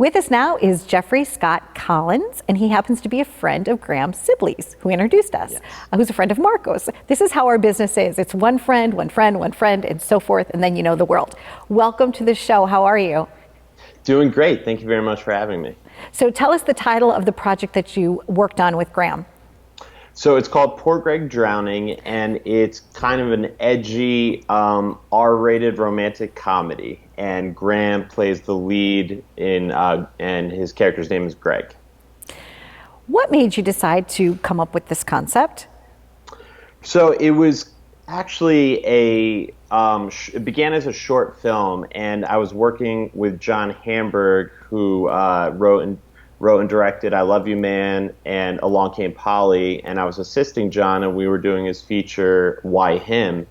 With us now is Jeffrey Scott Collins, and he happens to be a friend of Graham Sibley's, who introduced us, who's a friend of Marco's. This is how our business is. It's one friend, and so forth, and then you know the world. Welcome to the show. How are you? Doing great. Thank you very much for having me. So tell us the title of the project that you worked on with Graham. So it's called Poor Greg Drowning, and it's kind of an edgy, R-rated romantic comedy. And Graham plays the lead and his character's name is Greg. What made you decide to come up with this concept? So it was actually it began as a short film, and I was working with John Hamburg, who wrote and directed I Love You Man and Along Came Polly, and I was assisting John, and we were doing his feature Why Him.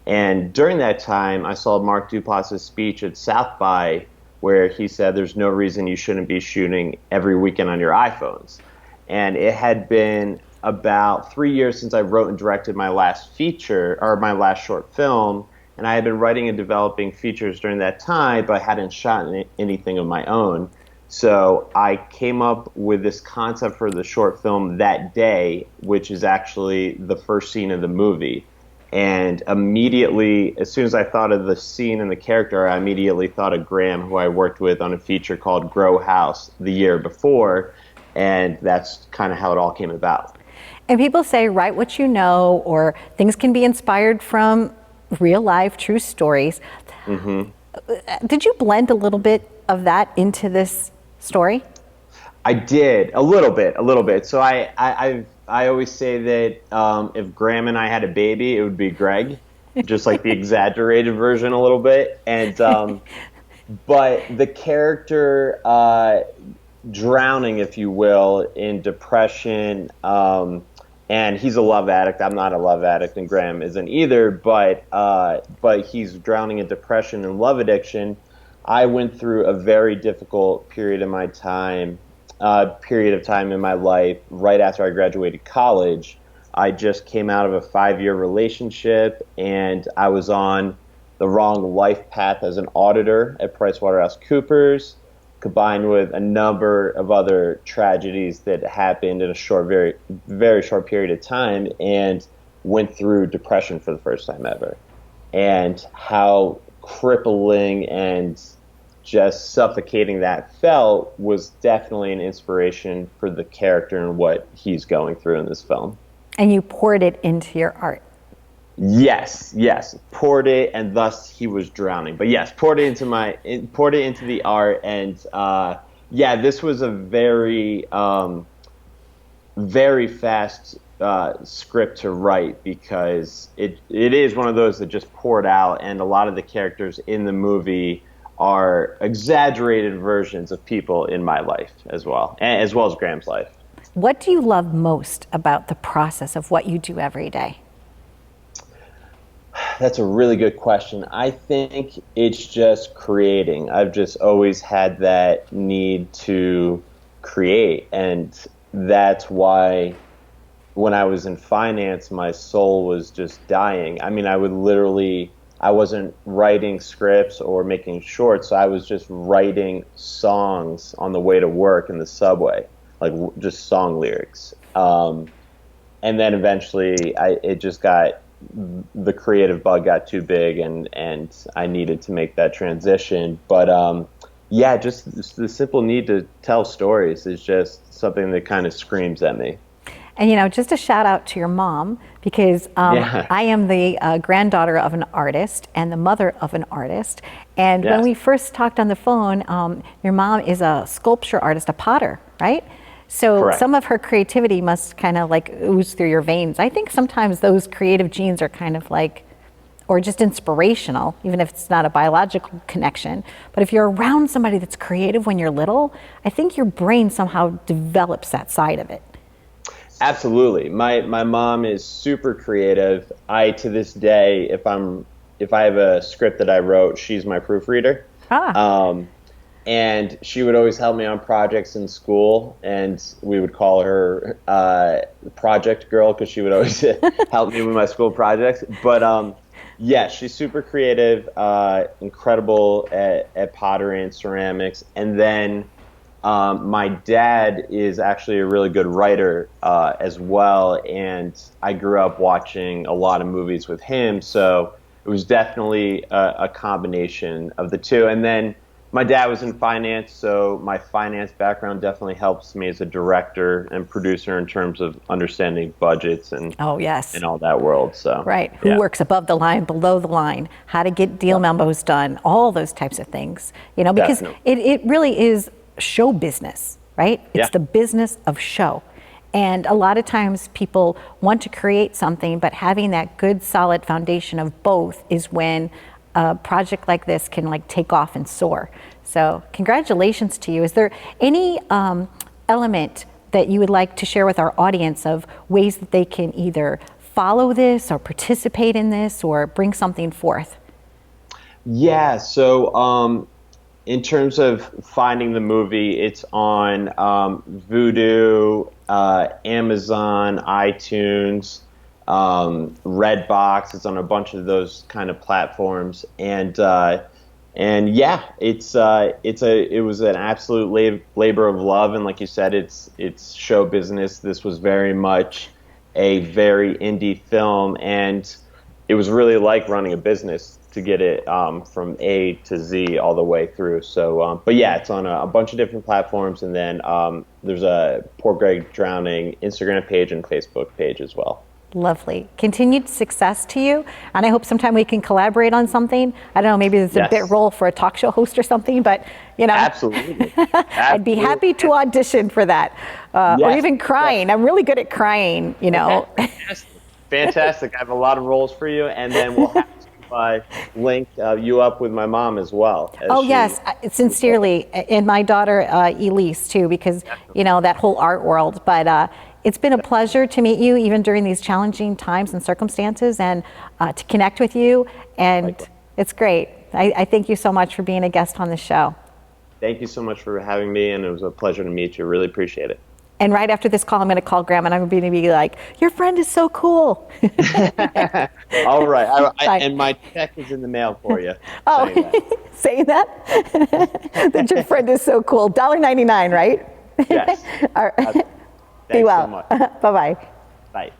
And during that time, I saw Mark Duplass's speech at South by, where he said there's no reason you shouldn't be shooting every weekend on your iPhones. And it had been about 3 years since I wrote and directed my last feature, or my last short film, and I had been writing and developing features during that time, but I hadn't shot anything of my own. So I came up with this concept for the short film that day, which is actually the first scene of the movie. And immediately, as soon as I thought of the scene and the character, I immediately thought of Graham, who I worked with on a feature called Grow House the year before, and that's kind of how it all came about. And people say, write what you know, or things can be inspired from real life, true stories. Mm-hmm. Did you blend a little bit of that into this story? I did, a little bit. So I always say that if Graham and I had a baby, it would be Greg, just like the exaggerated version a little bit. And but the character drowning, if you will, in depression, and he's a love addict. I'm not a love addict, and Graham isn't either. But he's drowning in depression and love addiction. I went through a very difficult period of time in my life right after I graduated college. I just came out of a 5-year relationship, and I was on the wrong life path as an auditor at PricewaterhouseCoopers, combined with a number of other tragedies that happened in a very, very short period of time, and went through depression for the first time ever. And how crippling and just suffocating that felt was definitely an inspiration for the character and what he's going through in this film. And you poured it into your art. Yes, poured it, and thus he was drowning. But yes, poured it into the art, and this was a very, very fast script to write, because it is one of those that just poured out, and a lot of the characters in the movie are exaggerated versions of people in my life as well as Graham's life. What do you love most about the process of what you do every day? That's a really good question. I think it's just creating. I've just always had that need to create, and that's why when I was in finance, my soul was just dying. I mean, I wasn't writing scripts or making shorts, so I was just writing songs on the way to work in the subway, like just song lyrics. And then eventually the creative bug got too big, and I needed to make that transition. But just the simple need to tell stories is just something that kind of screams at me. And, just a shout out to your mom, because I am the granddaughter of an artist and the mother of an artist. And when we first talked on the phone, your mom is a sculpture artist, a potter, right? So Correct. Some of her creativity must kind of like ooze through your veins. I think sometimes those creative genes are kind of like, or just inspirational, even if it's not a biological connection. But if you're around somebody that's creative when you're little, I think your brain somehow develops that side of it. Absolutely. My mom is super creative. To this day, if I have a script that I wrote, she's my proofreader. And she would always help me on projects in school, and we would call her project girl, because she would always help me with my school projects. But she's super creative, incredible at pottery and ceramics. And then my dad is actually a really good writer as well, and I grew up watching a lot of movies with him, so it was definitely a combination of the two. And then my dad was in finance, so my finance background definitely helps me as a director and producer in terms of understanding budgets and Oh, yes. and all that world. So Right. Who works above the line, below the line, how to get deal memos done, all those types of things. You know, because it really is show business, right? It's the business of show. And a lot of times people want to create something, but having that good solid foundation of both is when a project like this can like take off and soar. So congratulations to you. Is there any element that you would like to share with our audience of ways that they can either follow this or participate in this or bring something forth? Yeah, so in terms of finding the movie, it's on Vudu, Amazon, iTunes, Redbox. It's on a bunch of those kind of platforms, and yeah, it was an absolute labor of love, and like you said, it's show business. This was very much a very indie film, and it was really like running a business to get it from A to Z all the way through. So, but yeah, it's on a bunch of different platforms, and then there's a Poor Greg Drowning Instagram page and Facebook page as well. Lovely. Continued success to you, and I hope sometime we can collaborate on something. I don't know, maybe there's a bit role for a talk show host or something, but you know, absolutely. I'd be happy to audition for that, or even crying. I'm really good at crying, you know. Fantastic. I have a lot of roles for you, and then we'll have to link you up with my mom as well. Oh, yes, sincerely, and my daughter Elise too, because you know that whole art world. But it's been a pleasure to meet you, even during these challenging times and circumstances, and to connect with you. And it's great. I thank you so much for being a guest on the show. Thank you so much for having me, and it was a pleasure to meet you. Really appreciate it. And right after this call, I'm going to call Graham, and I'm going to be like, "Your friend is so cool." All right. And my check is in the mail for you. Oh, saying that? That your friend is so cool. $1.99, right? Yes. All right. Thanks Be well. so much. Bye-bye. Bye.